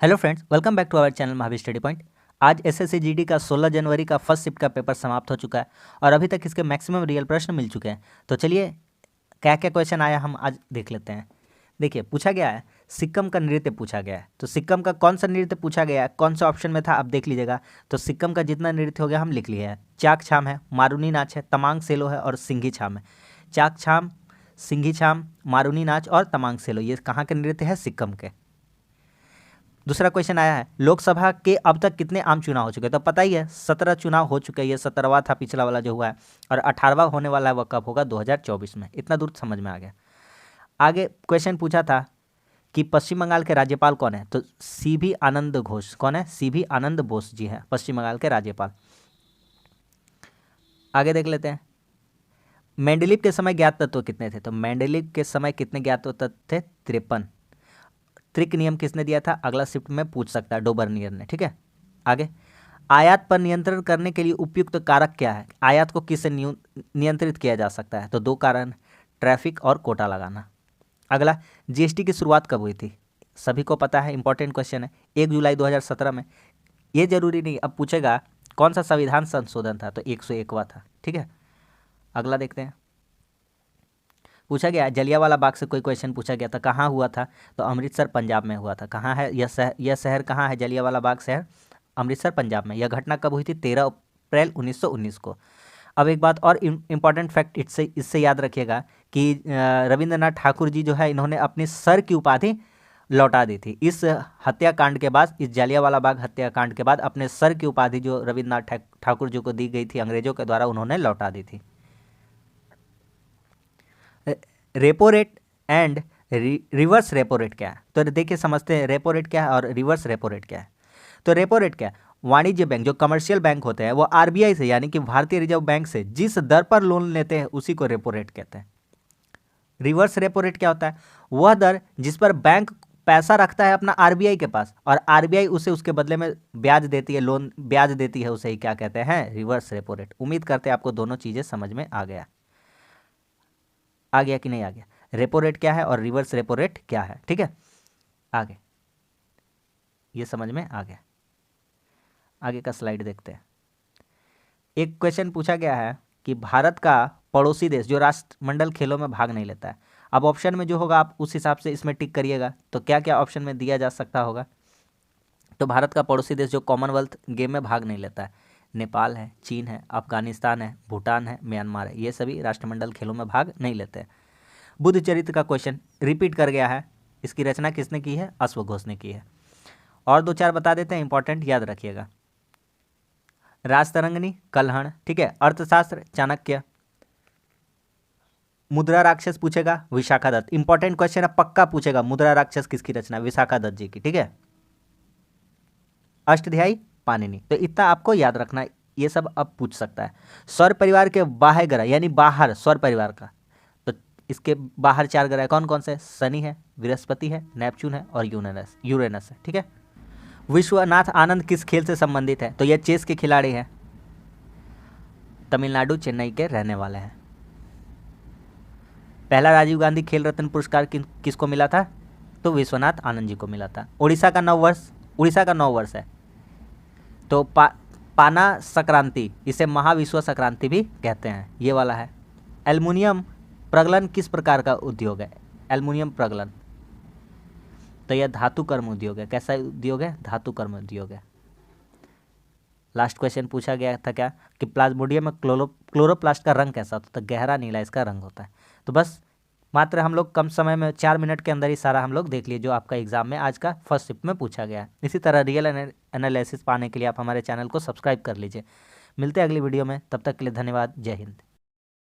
Hello friends, welcome back to our channel Mahavir study point. आज SSC GD का 16 जनवरी का first shift का paper समाप्त हो चुका है और अभी तक इसके मैक्सिमम रियल प्रश्न मिल चुके हैं। तो चलिए क्या क्या क्वेश्चन आया हम आज देख लेते हैं। देखिए, पूछा गया है सिक्कम का नृत्य पूछा गया है। तो सिक्कम का कौन सा नृत्य पूछा गया है, कौन सा ऑप्शन में था, आप देख लीजिएगा। तो सिक्कम का जितना नृत्य हो गया हम लिख लिए हैं। चाक छाम है, मारूनी नाच है, तमांग सेलो है और सिंघी छाम है। चाक छाम, सिंघी छाम, मारूनी नाच और तमांग सेलो, ये कहाँ के नृत्य है? सिक्कम के। दूसरा क्वेश्चन आया है लोकसभा के अब तक कितने आम चुनाव हो चुके हैं? तो पता ही है 17 चुनाव हो चुके हैं। ये 17वां था पिछला वाला जो हुआ है, और 18वां होने वाला है, वह कब होगा? 2024 में। इतना दूर समझ में आ गया। आगे क्वेश्चन पूछा था कि पश्चिम बंगाल के राज्यपाल कौन है? तो सीवी आनंद घोष। कौन है? सीवी आनंद बोस जी हैं पश्चिम बंगाल के राज्यपाल। आगे देख लेते हैं, मेंडलीव के समय ज्ञात तत्व कितने थे? तो मेंडलीव के समय कितने ज्ञात तत्व थे? 53। त्रिक नियम किसने दिया था? अगला शिफ्ट में पूछ सकता है, डोबर्नियर ने। ठीक है, आगे आयात पर नियंत्रण करने के लिए उपयुक्त कारक क्या है? आयात को किससे नियंत्रित किया जा सकता है? तो दो कारण, ट्रैफिक और कोटा लगाना। अगला, जीएसटी की शुरुआत कब हुई थी? सभी को पता है, इंपॉर्टेंट क्वेश्चन है, 1 जुलाई 2017 में। ये जरूरी नहीं, अब पूछेगा कौन सा संविधान संशोधन था? तो 101वां था। ठीक है, अगला देखते हैं। पूछा गया जलियांवाला बाग से कोई क्वेश्चन पूछा गया था, कहाँ हुआ था? तो अमृतसर पंजाब में हुआ था। कहाँ है यह शहर कहाँ है? जलियांवाला बाग शहर अमृतसर पंजाब में। यह घटना कब हुई थी? 13 अप्रैल 1919 को। अब एक बात और इम्पॉर्टेंट फैक्ट इससे याद रखिएगा कि रविंद्रनाथ ठाकुर जी जो है, इन्होंने अपनी सर की उपाधि लौटा दी थी इस हत्याकांड के बाद। इस जलियांवाला बाग हत्याकांड के बाद अपने सर की उपाधि जो रविंद्रनाथ ठाकुर जी को दी गई थी अंग्रेजों के द्वारा, उन्होंने लौटा दी थी। Repo rate and reverse repo rate क्या है? तो देखिए समझते हैं रेपो रेट क्या है और रिवर्स रेपो रेट क्या है। तो रेपो रेट क्या है? वाणिज्य बैंक, जो कमर्शियल बैंक होते हैं, वो आरबीआई से यानी कि भारतीय रिजर्व बैंक से जिस दर पर लोन लेते हैं उसी को रेपो रेट कहते हैं। रिवर्स रेपो रेट क्या होता है? वह दर जिस पर बैंक पैसा रखता है अपना आरबीआई के पास, और आरबीआई उसे उसके बदले में ब्याज देती है, लोन ब्याज देती है, उसे ही क्या कहते हैं? Reverse repo rate. उम्मीद करते हैं आपको दोनों चीजें समझ में आ गया कि नहीं आ गया? रेपो रेट क्या है और रिवर्स रेपो रेट क्या है? ठीक है, आगे ये समझ में आ गया। आगे का स्लाइड देखते हैं। एक क्वेश्चन पूछा गया है कि भारत का पड़ोसी देश जो राष्ट्रमंडल खेलों में भाग नहीं लेता है। अब ऑप्शन में जो होगा आप उस हिसाब से इसमें टिक करिएगा। तो क्या क्या ऑप्शन में दिया जा सकता होगा? तो भारत का पड़ोसी देश जो कॉमनवेल्थ गेम में भाग नहीं लेता है, नेपाल है, चीन है, अफगानिस्तान है, भूटान है, म्यांमार है। ये सभी राष्ट्रमंडल खेलों में भाग नहीं लेते हैं। बुद्ध चरित्र का क्वेश्चन रिपीट कर गया है। इसकी रचना किसने की है? अश्वघोष ने की है। और दो चार बता देते हैं, इंपॉर्टेंट याद रखिएगा। राजतरंगिणी, कल्हण, ठीक है, अर्थशास्त्र चाणक्य, मुद्रा राक्षस पूछेगा विशाखा दत्त। इंपॉर्टेंट क्वेश्चन है, पक्का पूछेगा मुद्रा राक्षस किसकी रचना? विशाखा दत्त जी की। ठीक है, अष्टध्यायी पाणिनि। तो इतना आपको याद रखना, ये सब अब पूछ सकता है। सौर परिवार के बाह्य ग्रह यानी बाहर सौर परिवार का, तो इसके बाहर 4 ग्रह कौन कौन से? शनि है, बृहस्पति है, नेपच्यून है और यूरेनस है। ठीक है, विश्वनाथ आनंद किस खेल से संबंधित है? तो यह चेस के खिलाड़ी हैं, तमिलनाडु चेन्नई के रहने वाले हैं। पहला राजीव गांधी खेल रत्न पुरस्कार किसको मिला था? तो विश्वनाथ आनंद जी को मिला था। उड़ीसा का नव वर्ष है, तो पाना संक्रांति, इसे महाविश्व संक्रांति भी कहते हैं, ये वाला है। एल्युमिनियम प्रगलन किस प्रकार का उद्योग है? एल्युमिनियम प्रगलन, तो यह धातु कर्म उद्योग है। कैसा उद्योग है? धातु कर्म उद्योग है। लास्ट क्वेश्चन पूछा गया था क्या कि प्लाज्मोडियम में क्लोरोप्लास्ट का रंग कैसा होता है? तो गहरा नीला इसका रंग होता है। तो बस मात्र हम लोग कम समय में 4 मिनट के अंदर ही सारा हम लोग देख लिए जो आपका एग्जाम में आज का फर्स्ट शिफ्ट में पूछा गया है। इसी तरह रियल एनालिसिस पाने के लिए आप हमारे चैनल को सब्सक्राइब कर लीजिए। मिलते हैं अगली वीडियो में, तब तक के लिए धन्यवाद। जय हिंद।